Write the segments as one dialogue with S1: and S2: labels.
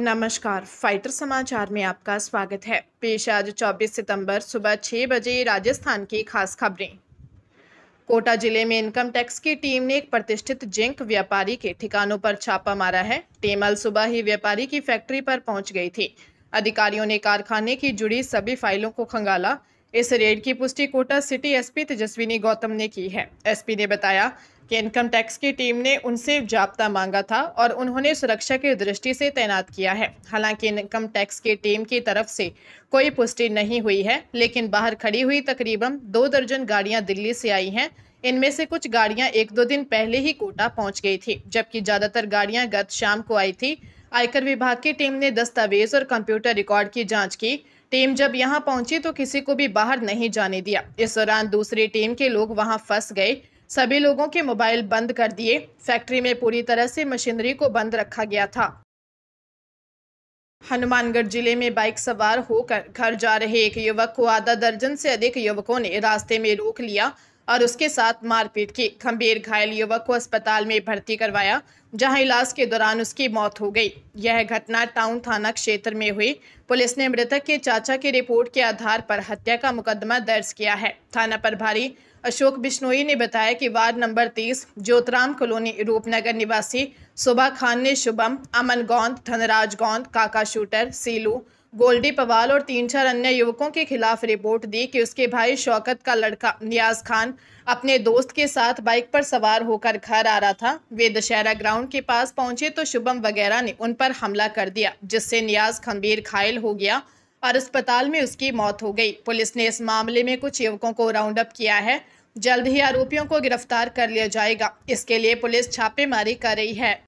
S1: नमस्कार, फाइटर समाचार में आपका स्वागत है। पेश आज 24 सितंबर सुबह 6 बजे राजस्थान की खास खबरें। कोटा जिले में इनकम टैक्स की टीम ने एक प्रतिष्ठित जिंक व्यापारी के ठिकानों पर छापा मारा है। टीम कल सुबह ही व्यापारी की फैक्ट्री पर पहुंच गई थी। अधिकारियों ने कारखाने की जुड़ी सभी फाइलों को खंगाला। इस रेड की पुष्टि कोटा सिटी एसपी तेजस्विनी गौतम ने की है। एसपी ने बताया कि इनकम टैक्स की टीम ने उनसे जाब्ता मांगा था और उन्होंने सुरक्षा की दृष्टि से तैनात किया है। हालांकि इनकम टैक्स की टीम की तरफ से कोई पुष्टि नहीं हुई है, लेकिन बाहर खड़ी हुई तकरीबन 2 दर्जन गाड़ियां दिल्ली से आई हैं। इनमें से कुछ गाड़ियां 1-2 दिन पहले ही कोटा पहुंच गई थी, जबकि ज्यादातर गाड़ियां गत शाम को आई थी। आयकर विभाग की टीम ने दस्तावेज और कंप्यूटर रिकॉर्ड की जांच की। टीम जब यहां पहुंची तो किसी को भी बाहर नहीं जाने दिया। इस दौरान दूसरी टीम के लोग वहां फंस गए। सभी लोगों के मोबाइल बंद कर दिए। फैक्ट्री में पूरी तरह से मशीनरी को बंद रखा गया था। हनुमानगढ़ जिले में बाइक सवार होकर घर जा रहे एक युवक को आधा दर्जन से अधिक युवकों ने रास्ते में रोक लिया और उसके साथ मारपीट की। गंभीर घायल युवक को अस्पताल में भर्ती करवाया, जहां इलाज के दौरान उसकी मौत हो गई। यह घटना टाउन थाना क्षेत्र में हुई। पुलिस ने मृतक के चाचा की रिपोर्ट के आधार पर हत्या का मुकदमा दर्ज किया है। थाना प्रभारी अशोक बिश्नोई ने बताया कि वार्ड नंबर 30 ज्योतराम कॉलोनी रूपनगर निवासी सुबह खान ने शुभम, अमन गौंद, धनराज गौंद, काका शूटर, सीलू, गोल्डी पवाल और 3-4 अन्य युवकों के खिलाफ रिपोर्ट दी कि उसके भाई शौकत का लड़का नियाज खान अपने दोस्त के साथ बाइक पर सवार होकर घर आ रहा था। वे दशहरा ग्राउंड के पास पहुंचे तो शुभम वगैरह ने उन पर हमला कर दिया, जिससे नियाज गंभीर घायल हो गया और अस्पताल में उसकी मौत हो गई। पुलिस ने इस मामले में कुछ युवकों को राउंड अप किया है। जल्द ही आरोपियों को गिरफ्तार कर लिया जाएगा। इसके लिए पुलिस छापेमारी कर रही है।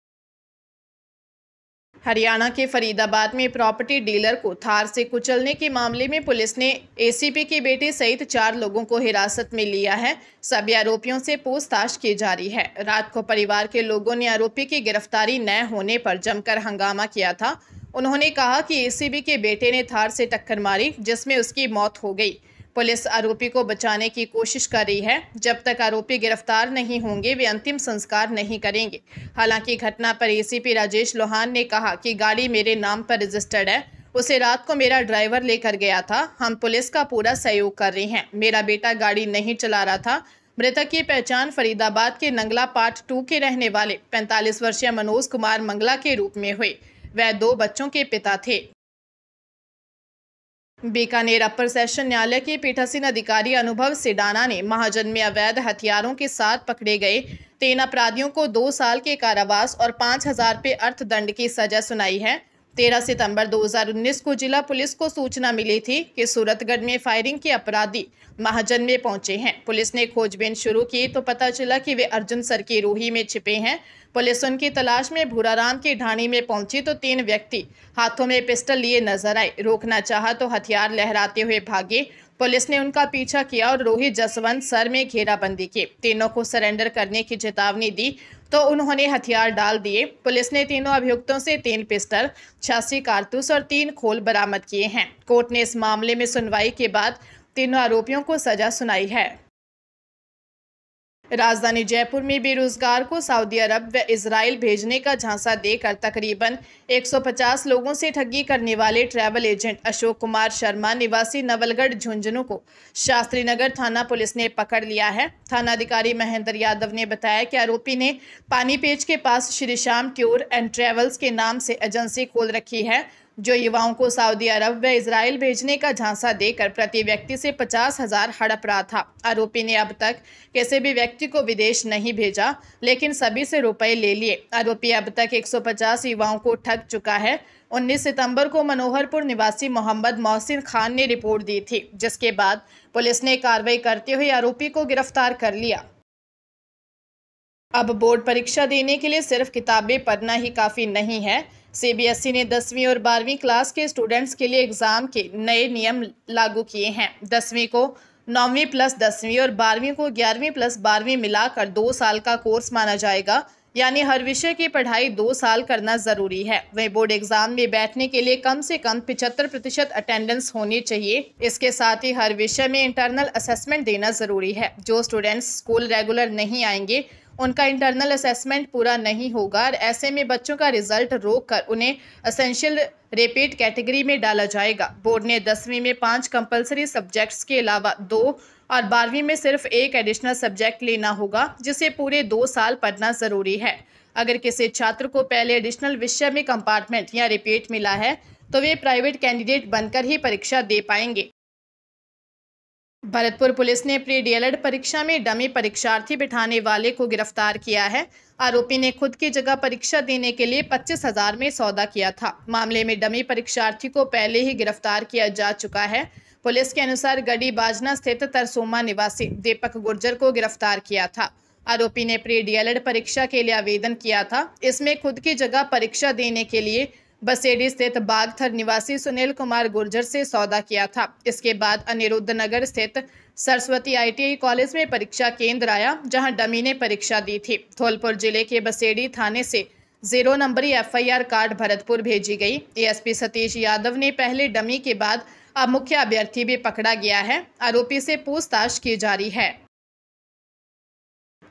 S1: हरियाणा के फरीदाबाद में प्रॉपर्टी डीलर को थार से कुचलने के मामले में पुलिस ने एसीपी की बेटी सहित 4 लोगों को हिरासत में लिया है। सभी आरोपियों से पूछताछ की जा रही है। रात को परिवार के लोगों ने आरोपी की गिरफ्तारी न होने पर जमकर हंगामा किया था। उन्होंने कहा कि एसीपी के बेटे ने थार से टक्कर मारी, जिसमें उसकी मौत हो गई। पुलिस आरोपी को बचाने की कोशिश कर रही है। जब तक आरोपी गिरफ्तार नहीं होंगे, वे अंतिम संस्कार नहीं करेंगे। हालांकि घटना पर एसीपी राजेश लोहान ने कहा कि गाड़ी मेरे नाम पर रजिस्टर्ड है। उसे रात को मेरा ड्राइवर लेकर गया था। हम पुलिस का पूरा सहयोग कर रहे हैं। मेरा बेटा गाड़ी नहीं चला रहा था। मृतक की पहचान फरीदाबाद के नंगला पार्ट 2 के रहने वाले 45 वर्षीय मनोज कुमार मंगला के रूप में हुई। वह 2 बच्चों के पिता थे। बीकानेर अपर सेशन न्यायालय के पीठासीन अधिकारी अनुभव सिडाना ने महाजन में अवैध हथियारों के साथ पकड़े गए 3 अपराधियों को 2 साल के कारावास और 5,000 रुपये अर्थदंड की सजा सुनाई है। 13 सितंबर 2019 को जिला पुलिस को सूचना मिली थी कि सूरतगढ़ में फायरिंग के अपराधी महाजन में पहुंचे हैं। पुलिस ने खोजबीन शुरू की तो पता चला कि वे अर्जुन सर की रोही में छिपे हैं। पुलिस उनकी तलाश में भूराराम की ढाणी में पहुंची तो 3 व्यक्ति हाथों में पिस्टल लिए नजर आए। रोकना चाहा तो हथियार लहराते हुए भागे। पुलिस ने उनका पीछा किया और रोहित जसवंत सर में घेराबंदी की। तीनों को सरेंडर करने की चेतावनी दी तो उन्होंने हथियार डाल दिए। पुलिस ने तीनों अभियुक्तों से 3 पिस्टल, 86 कारतूस और 3 खोल बरामद किए हैं। कोर्ट ने इस मामले में सुनवाई के बाद तीनों आरोपियों को सजा सुनाई है। राजधानी जयपुर में बेरोजगार को सऊदी अरब व इजराइल भेजने का झांसा देकर तकरीबन 150 लोगों से ठगी करने वाले ट्रैवल एजेंट अशोक कुमार शर्मा निवासी नवलगढ़ झुंझुनू को शास्त्री नगर थाना पुलिस ने पकड़ लिया है। थानाधिकारी महेंद्र यादव ने बताया कि आरोपी ने पानीपेच के पास Shri Shyam tour and travels के नाम से एजेंसी खोल रखी है, जो युवाओं को सऊदी अरब व इजराइल भेजने का झांसा देकर प्रति व्यक्ति से 50,000 हड़प रहा था। आरोपी ने अब तक किसी भी व्यक्ति को विदेश नहीं भेजा, लेकिन सभी से रुपए ले लिए। आरोपी अब तक 150 युवाओं को ठग चुका है। 19 सितंबर को मनोहरपुर निवासी मोहम्मद मोहसिन खान ने रिपोर्ट दी थी, जिसके बाद पुलिस ने कार्रवाई करते हुए आरोपी को गिरफ्तार कर लिया। अब बोर्ड परीक्षा देने के लिए सिर्फ किताबें पढ़ना ही काफ़ी नहीं है। सीबीएसई ने 10वीं और 12वीं क्लास के स्टूडेंट्स के लिए एग्ज़ाम के नए नियम लागू किए हैं। 10वीं को 9वीं प्लस 10वीं और 12वीं को 11वीं प्लस 12वीं मिलाकर 2 साल का कोर्स माना जाएगा, यानी हर विषय की पढ़ाई 2 साल करना ज़रूरी है। वहीं बोर्ड एग्जाम में बैठने के लिए कम से कम 75% अटेंडेंस होनी चाहिए। इसके साथ ही हर विषय में इंटरनल असेसमेंट देना ज़रूरी है। जो स्टूडेंट्स स्कूल रेगुलर नहीं आएंगे उनका इंटरनल असेसमेंट पूरा नहीं होगा और ऐसे में बच्चों का रिजल्ट रोककर उन्हें एसेंशियल रिपीट कैटेगरी में डाला जाएगा। बोर्ड ने 10वीं में 5 कंपलसरी सब्जेक्ट्स के अलावा 2 और 12वीं में सिर्फ 1 एडिशनल सब्जेक्ट लेना होगा, जिसे पूरे 2 साल पढ़ना जरूरी है। अगर किसी छात्र को पहले एडिशनल विषय में कंपार्टमेंट या रिपीट मिला है तो वे प्राइवेट कैंडिडेट बनकर ही परीक्षा दे पाएंगे। भरतपुर पुलिस ने प्री डीएलएड परीक्षा में डमी परीक्षार्थी बिठाने वाले को गिरफ्तार किया है। आरोपी ने खुद की जगह परीक्षा देने के लिए 25,000 में सौदा किया था। मामले में डमी परीक्षार्थी को पहले ही गिरफ्तार किया जा चुका है। पुलिस के अनुसार गढ़ी बाजना स्थित तरसोमा निवासी दीपक गुर्जर को गिरफ्तार किया था। आरोपी ने प्री डीएलएड परीक्षा के लिए आवेदन किया था। इसमें खुद की जगह परीक्षा देने के लिए बसेड़ी स्थित बागथर निवासी सुनील कुमार गुर्जर से सौदा किया था। इसके बाद अनिरुद्ध नगर स्थित सरस्वती ITI कॉलेज में परीक्षा केंद्र आया, जहां डमी ने परीक्षा दी थी। धौलपुर जिले के बसेड़ी थाने से 0 नंबरी FIR कार्ड भरतपुर भेजी गई। ASP सतीश यादव ने पहले डमी के बाद अब मुख्य अभ्यर्थी भी पकड़ा गया है। आरोपी से पूछताछ की जा रही है।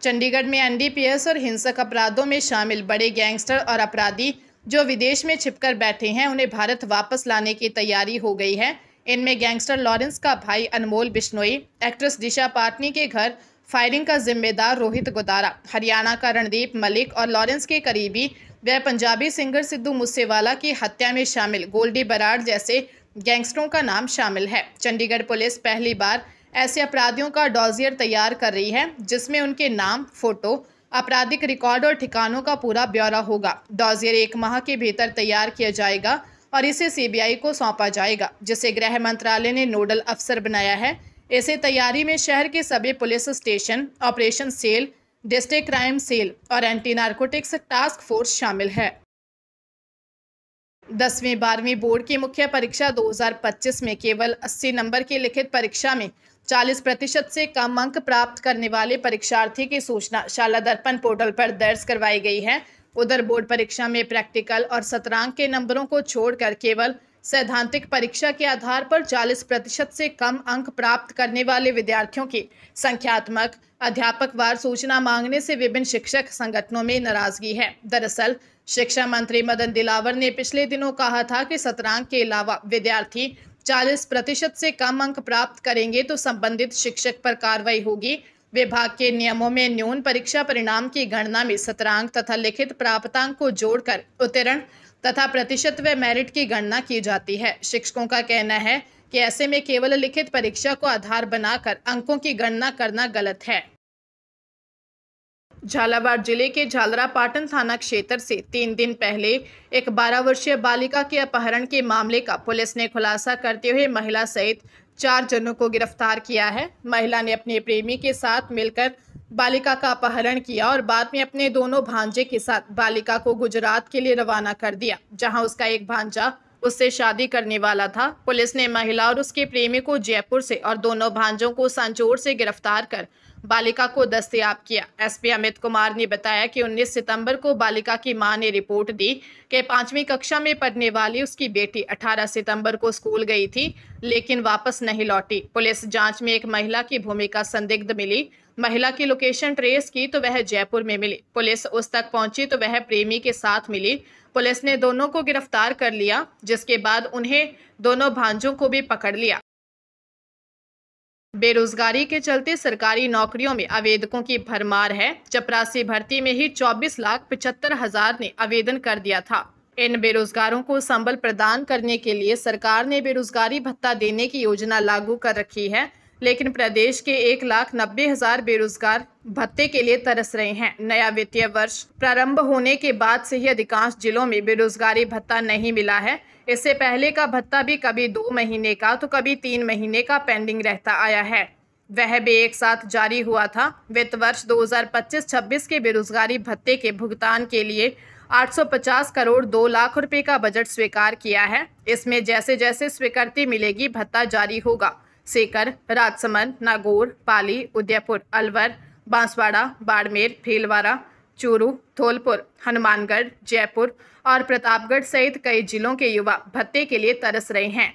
S1: चंडीगढ़ में NDPS और हिंसक अपराधों में शामिल बड़े गैंगस्टर और अपराधी जो विदेश में छिपकर बैठे हैं, उन्हें भारत वापस लाने की तैयारी हो गई है। इनमें गैंगस्टर लॉरेंस का भाई अनमोल बिश्नोई, एक्ट्रेस दिशा पाटनी के घर फायरिंग का जिम्मेदार रोहित गोदारा, हरियाणा का रणदीप मलिक और लॉरेंस के करीबी व पंजाबी सिंगर सिद्धू मूसेवाला की हत्या में शामिल गोल्डी बराड़ जैसे गैंगस्टरों का नाम शामिल है। चंडीगढ़ पुलिस पहली बार ऐसे अपराधियों का डॉजियर तैयार कर रही है, जिसमें उनके नाम, फोटो, आपराधिक रिकॉर्ड और ठिकानों का पूरा ब्यौरा होगा। डॉजियर 1 माह के भीतर तैयार किया जाएगा और इसे CBI को सौंपा जाएगा, जिसे गृह मंत्रालय ने नोडल अफसर बनाया है। इसे तैयारी में शहर के सभी police station, operation cell, district crime cell और एंटी नार्कोटिक्स टास्क फोर्स शामिल है। 10वीं 12वीं बोर्ड की मुख्य परीक्षा 2025 में केवल 80 नंबर की लिखित परीक्षा में 40% से कम अंक प्राप्त करने वाले परीक्षार्थी की सूचना शाला दर्पण पोर्टल पर दर्ज करवाई गई है। उधर बोर्ड परीक्षा में प्रैक्टिकल और शतरंज के नंबरों को छोड़कर केवल सैद्धांतिक परीक्षा के आधार पर 40% से कम अंक प्राप्त करने वाले विद्यार्थियों की संख्यात्मक अध्यापकवार सूचना मांगने से विभिन्न शिक्षक संगठनों में नाराजगी है। दरअसल शिक्षा मंत्री मदन दिलावर ने पिछले दिनों कहा था कि शतरंज के अलावा विद्यार्थी 40% से कम अंक प्राप्त करेंगे तो संबंधित शिक्षक पर कार्रवाई होगी। विभाग के नियमों में न्यून परीक्षा परिणाम की गणना में शतरंज तथा लिखित प्राप्तांक को जोड़कर उत्तीर्ण तथा प्रतिशत व मेरिट की गणना की जाती है। शिक्षकों का कहना है कि ऐसे में केवल लिखित परीक्षा को आधार बनाकर अंकों की गणना करना गलत है। झालावाड़ जिले के झालरापाटन थाना क्षेत्र से 3 दिन पहले एक 12 वर्षीय बालिका के अपहरण के मामले का पुलिस ने खुलासा करते हुए महिला सहित 4 जनों को गिरफ्तार किया है। महिला ने अपने प्रेमी के साथ मिलकर बालिका का अपहरण किया और बाद में अपने दोनों भांजे के साथ बालिका को गुजरात के लिए रवाना कर दिया, जहां उसका एक भांजा उससे शादी करने वाला था। पुलिस ने महिला और उसके प्रेमी को जयपुर से और दोनों भांजों को संचोर से गिरफ्तार कर बालिका को दस्तयाब किया। SP अमित कुमार ने बताया कि 19 सितंबर को बालिका की मां ने रिपोर्ट दी कि 5वीं कक्षा में पढ़ने वाली उसकी बेटी 18 सितंबर को स्कूल गई थी, लेकिन वापस नहीं लौटी। पुलिस जांच में एक महिला की भूमिका संदिग्ध मिली। महिला की लोकेशन ट्रेस की तो वह जयपुर में मिली। पुलिस उस तक पहुंची तो वह प्रेमी के साथ मिली। पुलिस ने दोनों को गिरफ्तार कर लिया, जिसके बाद उन्हें दोनों भांजों को भी पकड़ लिया। बेरोजगारी के चलते सरकारी नौकरियों में आवेदकों की भरमार है। चपरासी भर्ती में ही 24,75,000 ने आवेदन कर दिया था। इन बेरोजगारों को संबल प्रदान करने के लिए सरकार ने बेरोजगारी भत्ता देने की योजना लागू कर रखी है, लेकिन प्रदेश के 1,90,000 बेरोजगार भत्ते के लिए तरस रहे हैं। नया वित्तीय वर्ष प्रारंभ होने के बाद से ही अधिकांश जिलों में बेरोजगारी भत्ता नहीं मिला है। इससे पहले का भत्ता भी कभी 2 महीने का तो कभी 3 महीने का पेंडिंग रहता आया है, वह भी एक साथ जारी हुआ था। वित्त वर्ष 2025-26 के बेरोजगारी भत्ते के भुगतान के लिए 850 करोड़ 2 लाख रुपए का बजट स्वीकार किया है। इसमें जैसे जैसे स्वीकृति मिलेगी भत्ता जारी होगा। सीकर, राजसमंद, नागौर, पाली, उदयपुर, अलवर, बांसवाड़ा, बाड़मेर, भीलवाड़ा, चूरू, धौलपुर, हनुमानगढ़, जयपुर और प्रतापगढ़ सहित कई जिलों के युवा भत्ते के लिए तरस रहे हैं।